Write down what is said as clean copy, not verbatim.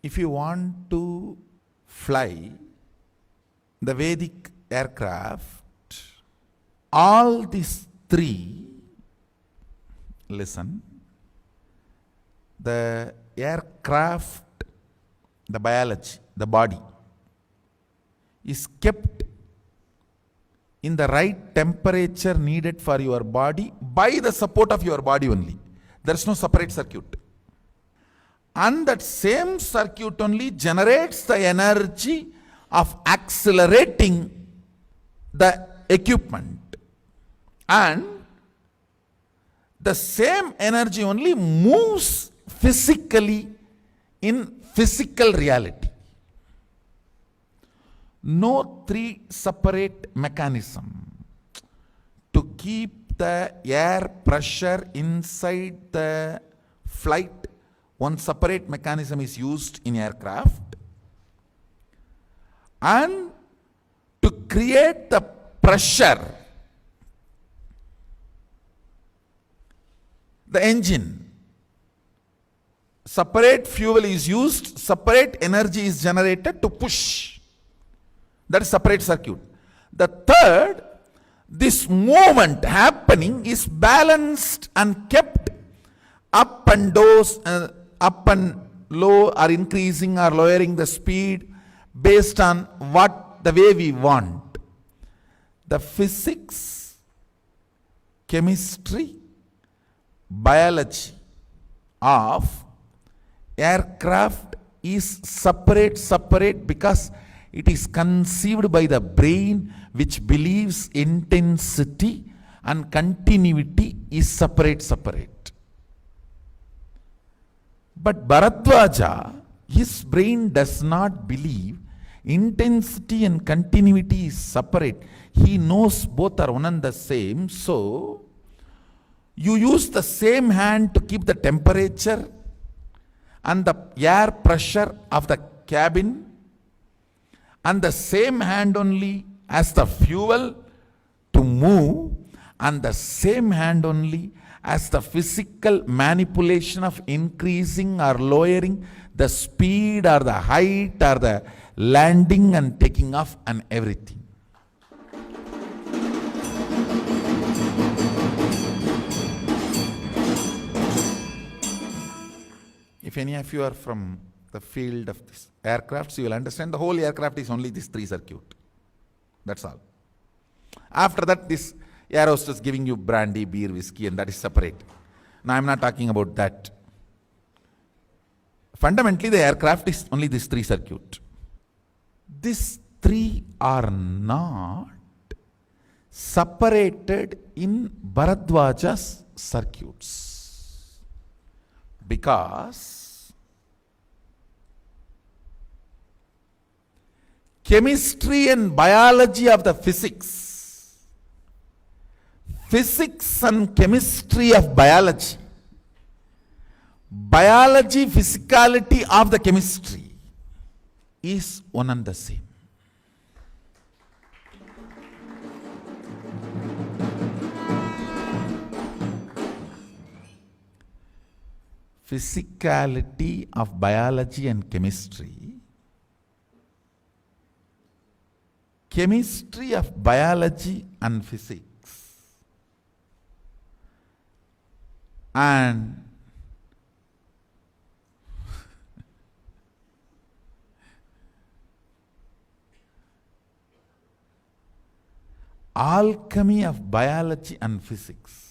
If you want to fly the Vedic aircraft, all these three, listen, the aircraft, the biology, the body, is kept in the right temperature needed for your body by the support of your body only. There is no separate circuit. And that same circuit only generates the energy of accelerating the equipment. And the same energy only moves physically in physical reality. No three separate mechanism to keep the air pressure inside the flight. One separate mechanism is used in aircraft, and to create the pressure, the engine, separate fuel is used, separate energy is generated to push. That is separate circuit. The third, this movement happening is balanced and kept up and low, or increasing or lowering the speed based on what the way we want. The physics, chemistry, biology of aircraft is separate because it is conceived by the brain, which believes intensity and continuity is separate. But Bharadwaja, his brain does not believe intensity and continuity is separate. He knows both are one and the same. So, you use the same hand to keep the temperature and the air pressure of the cabin, and the same hand only as the fuel to move, and the same hand only as the physical manipulation of increasing or lowering the speed or the height or the landing and taking off and everything. If any of you are from the field of this aircrafts, you will understand the whole aircraft is only this three circuit. That's all. After that, this air hostess giving you brandy, beer, whiskey, and that is separate. Now, I am not talking about that. Fundamentally, the aircraft is only this three circuit. These three are not separated in Bharadwaja's circuits, because chemistry and biology of the physics and chemistry of biology, physicality of the chemistry is one and the same. Physicality of biology and chemistry of biology and physics, and alchemy of biology and physics